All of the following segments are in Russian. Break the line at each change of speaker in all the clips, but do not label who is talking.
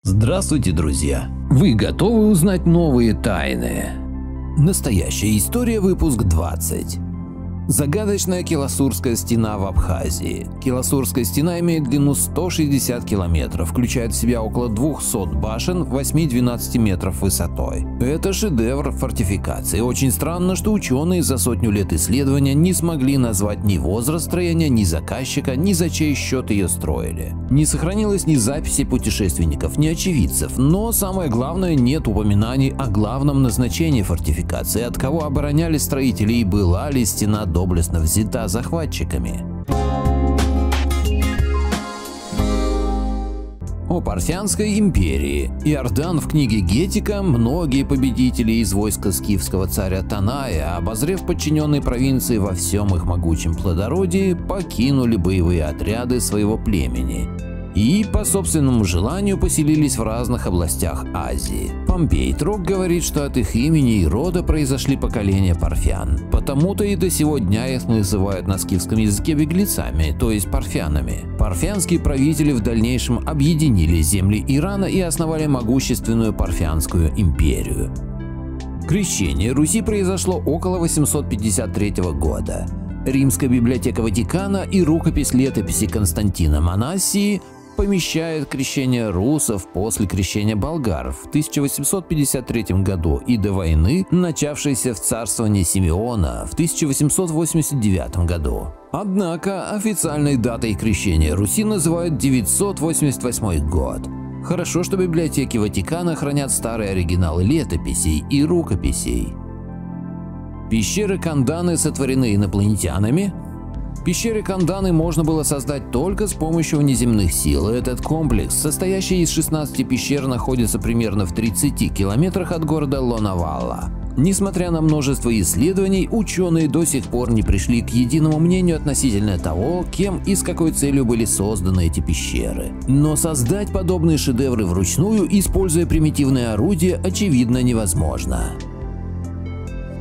Здравствуйте, друзья! Вы готовы узнать новые тайны? Настоящая история, выпуск 20. Загадочная Келасурская стена в Абхазии. Келасурская стена имеет длину 160 километров, включает в себя около 200 башен 8-12 метров высотой. Это шедевр фортификации. Очень странно, что ученые за сотню лет исследования не смогли назвать ни возраст строения, ни заказчика, ни за чей счет ее строили. Не сохранилось ни записи путешественников, ни очевидцев, но самое главное, нет упоминаний о главном назначении фортификации, от кого оборонялись строители и была ли стена доблестно взята захватчиками. О Парфянской империи. Иордан в книге Гетика многие победители из войска скифского царя Таная, обозрев подчиненные провинции во всем их могучем плодородии, покинули боевые отряды своего племени и по собственному желанию поселились в разных областях Азии. Помпей Трок говорит, что от их имени и рода произошли поколения парфян. Потому-то и до сего дня их называют на скифском языке беглецами, то есть парфянами. Парфянские правители в дальнейшем объединили земли Ирана и основали могущественную Парфянскую империю. Крещение Руси произошло около 853 года. Римская библиотека Ватикана и рукопись летописи Константина Манассии помещает крещение русов после крещения болгар в 1853 году и до войны, начавшейся в царствовании Симеона в 1889 году. Однако официальной датой крещения Руси называют 988 год. Хорошо, что библиотеки Ватикана хранят старые оригиналы летописей и рукописей. Пещеры Канданы сотворены инопланетянами. Пещеры Канданы можно было создать только с помощью внеземных сил. Этот комплекс, состоящий из 16 пещер, находится примерно в 30 километрах от города Лонавалла. Несмотря на множество исследований, ученые до сих пор не пришли к единому мнению относительно того, кем и с какой целью были созданы эти пещеры. Но создать подобные шедевры вручную, используя примитивные орудия, очевидно невозможно.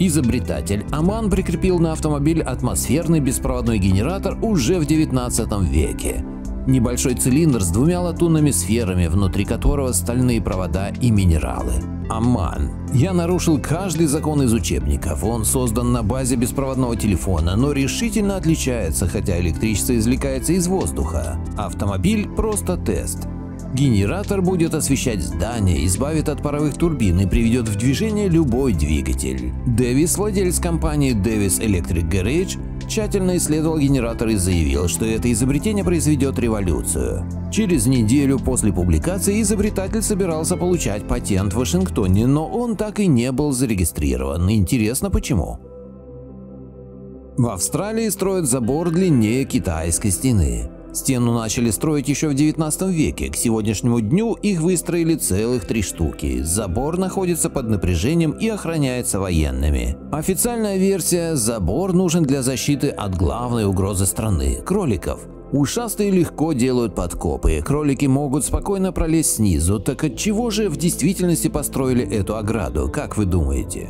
Изобретатель Аман прикрепил на автомобиль атмосферный беспроводной генератор уже в 19 веке. Небольшой цилиндр с двумя латунными сферами, внутри которого стальные провода и минералы. Аман. Я нарушил каждый закон из учебников. Он создан на базе беспроводного телефона, но решительно отличается, хотя электричество извлекается из воздуха. Автомобиль – просто тест. Генератор будет освещать здание, избавит от паровых турбин и приведет в движение любой двигатель. Дэвис, владелец компании Davis Electric Garage, тщательно исследовал генератор и заявил, что это изобретение произведет революцию. Через неделю после публикации изобретатель собирался получать патент в Вашингтоне, но он так и не был зарегистрирован. Интересно, почему? В Австралии строят забор длиннее китайской стены. Стену начали строить еще в 19 веке, к сегодняшнему дню их выстроили целых 3 штуки. Забор находится под напряжением и охраняется военными. Официальная версия – забор нужен для защиты от главной угрозы страны – кроликов. Ушастые легко делают подкопы, кролики могут спокойно пролезть снизу, так отчего же в действительности построили эту ограду, как вы думаете?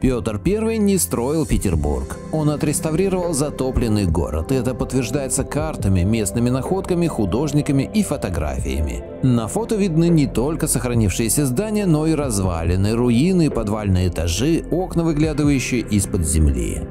Петр I не строил Петербург. Он отреставрировал затопленный город. Это подтверждается картами, местными находками, художниками и фотографиями. На фото видны не только сохранившиеся здания, но и развалины, руины, подвальные этажи, окна, выглядывающие из-под земли.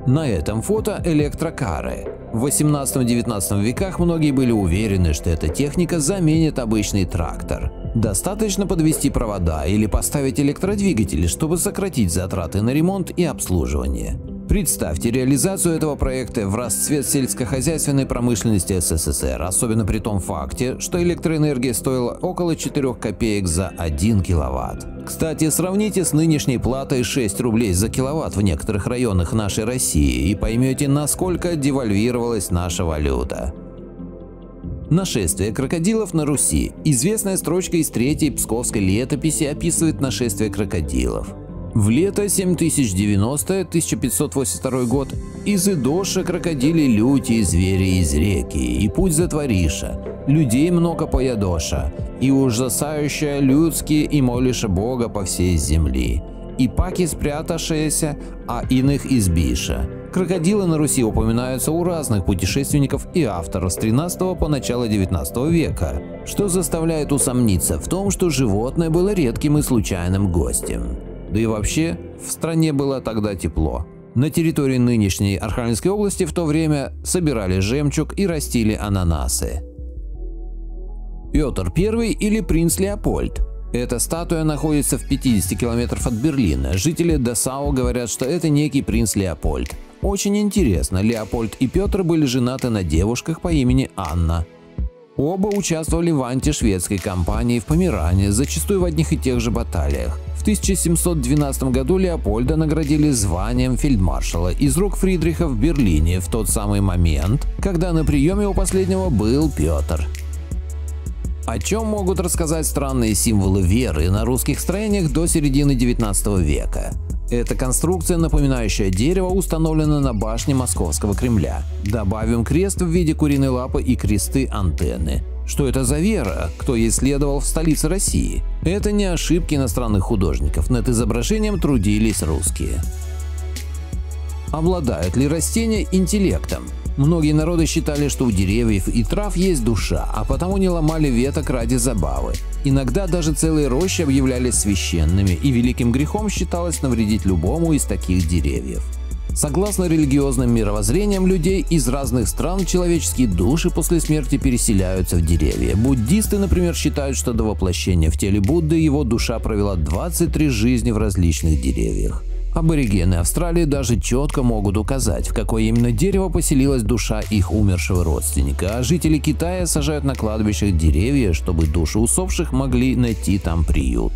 На этом фото электрокары. В 18-19 веках многие были уверены, что эта техника заменит обычный трактор. Достаточно подвести провода или поставить электродвигатели, чтобы сократить затраты на ремонт и обслуживание. Представьте реализацию этого проекта в расцвет сельскохозяйственной промышленности СССР, особенно при том факте, что электроэнергия стоила около 4 копеек за 1 киловатт. Кстати, сравните с нынешней платой 6 рублей за киловатт в некоторых районах нашей России и поймете, насколько девальвировалась наша валюта. Нашествие крокодилов на Руси. Известная строчка из 3-й Псковской летописи описывает нашествие крокодилов. В лето 7090, 1582 год, из Идоша крокодили люти, звери из реки, и путь затвориша, людей много поядоша, и ужасающая людские и молиша Бога по всей земли. и паки, спрятавшиеся, а иных избиша. Крокодилы на Руси упоминаются у разных путешественников и авторов с 13 по начало 19 века, что заставляет усомниться в том, что животное было редким и случайным гостем. Да и вообще, в стране было тогда тепло. На территории нынешней Архангельской области в то время собирали жемчуг и растили ананасы. Петр I или принц Леопольд. Эта статуя находится в 50 километрах от Берлина. Жители Дасау говорят, что это некий принц Леопольд. Очень интересно, Леопольд и Петр были женаты на девушках по имени Анна. Оба участвовали в антишведской кампании в Померании, зачастую в одних и тех же баталиях. В 1712 году Леопольда наградили званием фельдмаршала из рук Фридриха в Берлине в тот самый момент, когда на приеме у последнего был Петр. О чем могут рассказать странные символы веры на русских строениях до середины 19 века? Эта конструкция, напоминающая дерево, установлена на башне Московского Кремля. Добавим крест в виде куриной лапы и кресты-антенны. Что это за вера? Кто ей следовал в столице России? Это не ошибки иностранных художников, над изображением трудились русские. Обладают ли растения интеллектом? Многие народы считали, что у деревьев и трав есть душа, а потому не ломали веток ради забавы. Иногда даже целые рощи объявлялись священными, и великим грехом считалось навредить любому из таких деревьев. Согласно религиозным мировоззрениям людей из разных стран, человеческие души после смерти переселяются в деревья. Буддисты, например, считают, что до воплощения в теле Будды его душа провела 23 жизни в различных деревьях. Аборигены Австралии даже четко могут указать, в какое именно дерево поселилась душа их умершего родственника, а жители Китая сажают на кладбищах деревья, чтобы души усопших могли найти там приют.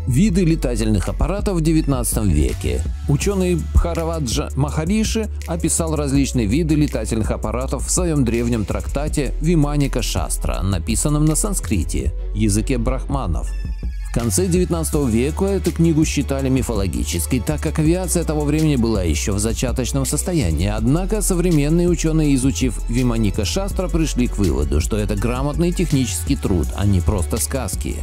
Виды летательных аппаратов в 19 веке. Ученый Бхараваджа Махариши описал различные виды летательных аппаратов в своем древнем трактате Виманика Шастра, написанном на санскрите, языке брахманов. В конце 19 века эту книгу считали мифологической, так как авиация того времени была еще в зачаточном состоянии. Однако современные ученые, изучив Виманика Шастра, пришли к выводу, что это грамотный технический труд, а не просто сказки.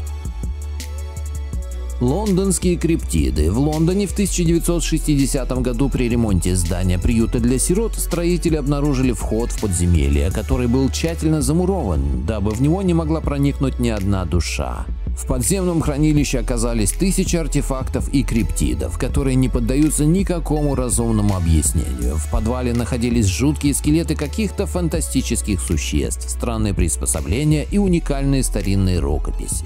Лондонские криптиды. В Лондоне в 1960 году при ремонте здания приюта для сирот строители обнаружили вход в подземелье, который был тщательно замурован, дабы в него не могла проникнуть ни одна душа. В подземном хранилище оказались тысячи артефактов и криптидов, которые не поддаются никакому разумному объяснению. В подвале находились жуткие скелеты каких-то фантастических существ, странные приспособления и уникальные старинные рукописи.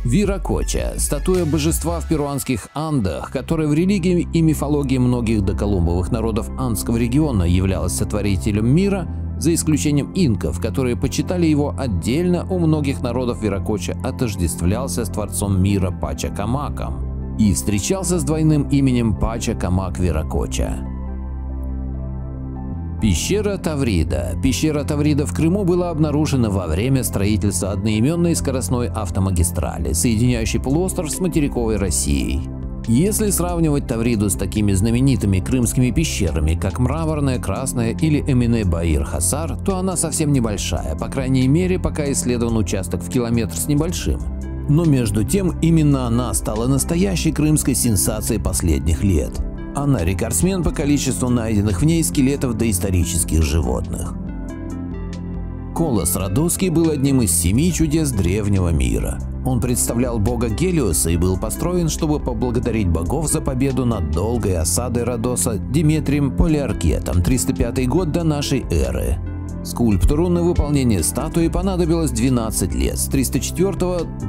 Виракоча – статуя божества в перуанских Андах, которая в религии и мифологии многих доколумбовых народов Андского региона являлась сотворителем мира, за исключением инков, которые почитали его отдельно. У многих народов Виракоча отождествлялся с творцом мира Пачакамаком и встречался с двойным именем Пачакамак Виракоча. Пещера Таврида. Пещера Таврида в Крыму была обнаружена во время строительства одноименной скоростной автомагистрали, соединяющей полуостров с материковой Россией. Если сравнивать Тавриду с такими знаменитыми крымскими пещерами, как Мраморная, Красная или Эмине-Баир-Хасар, то она совсем небольшая, по крайней мере, пока исследован участок в километр с небольшим. Но между тем, именно она стала настоящей крымской сенсацией последних лет. Она рекордсмен по количеству найденных в ней скелетов доисторических животных. Колос Родосский был одним из 7 чудес древнего мира. Он представлял бога Гелиоса и был построен, чтобы поблагодарить богов за победу над долгой осадой Родоса Деметрием Полиаркетом, 305 год до нашей эры. Скульптору на выполнение статуи понадобилось 12 лет, с 304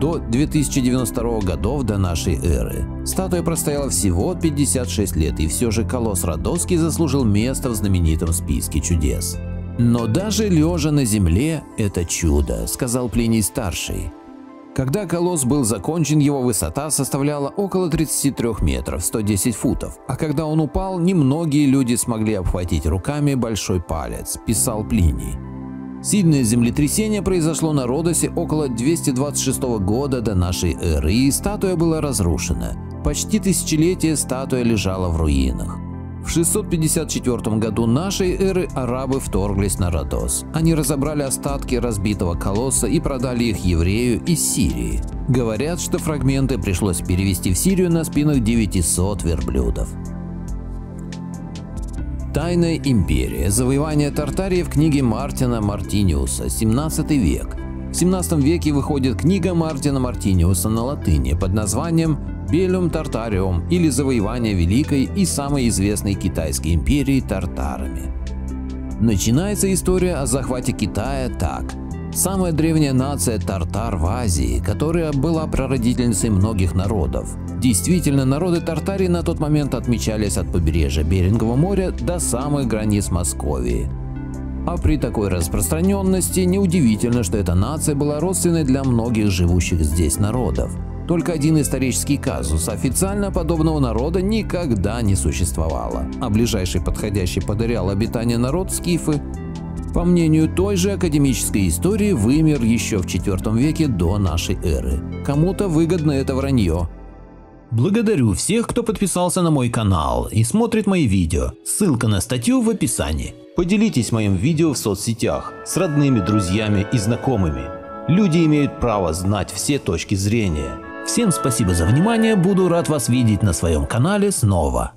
до 2092 годов до нашей эры. Статуя простояла всего 56 лет, и все же Колос Родосский заслужил место в знаменитом списке чудес. «Но даже лежа на земле – это чудо», – сказал Плиний Старший. Когда колосс был закончен, его высота составляла около 33 метров, 110 футов, а когда он упал, немногие люди смогли обхватить руками большой палец, писал Плиний. Сильное землетрясение произошло на Родосе около 226 года до нашей эры, и статуя была разрушена. Почти тысячелетие статуя лежала в руинах. В 654 году нашей эры арабы вторглись на Родос. Они разобрали остатки разбитого колосса и продали их еврею из Сирии. Говорят, что фрагменты пришлось перевезти в Сирию на спинах 900 верблюдов. Тайная империя. Завоевание Тартарии в книге Мартина Мартиниуса, 17 век. В 17 веке выходит книга Мартина Мартиниуса на латыни под названием «Bellum Tartarium» или «Завоевание великой и самой известной китайской империи тартарами». Начинается история о захвате Китая так. Самая древняя нация тартар в Азии, которая была прародительницей многих народов. Действительно, народы Тартарии на тот момент отмечались от побережья Берингового моря до самых границ Московии. А при такой распространенности неудивительно, что эта нация была родственной для многих живущих здесь народов. Только один исторический казус: официально подобного народа никогда не существовало, а ближайший подходящий под ареал обитания народ скифы, по мнению той же академической истории, вымер еще в IV веке до нашей эры. Кому-то выгодно это вранье. Благодарю всех, кто подписался на мой канал и смотрит мои видео. Ссылка на статью в описании. Поделитесь моим видео в соцсетях с родными, друзьями и знакомыми. Люди имеют право знать все точки зрения. Всем спасибо за внимание, буду рад вас видеть на своем канале снова.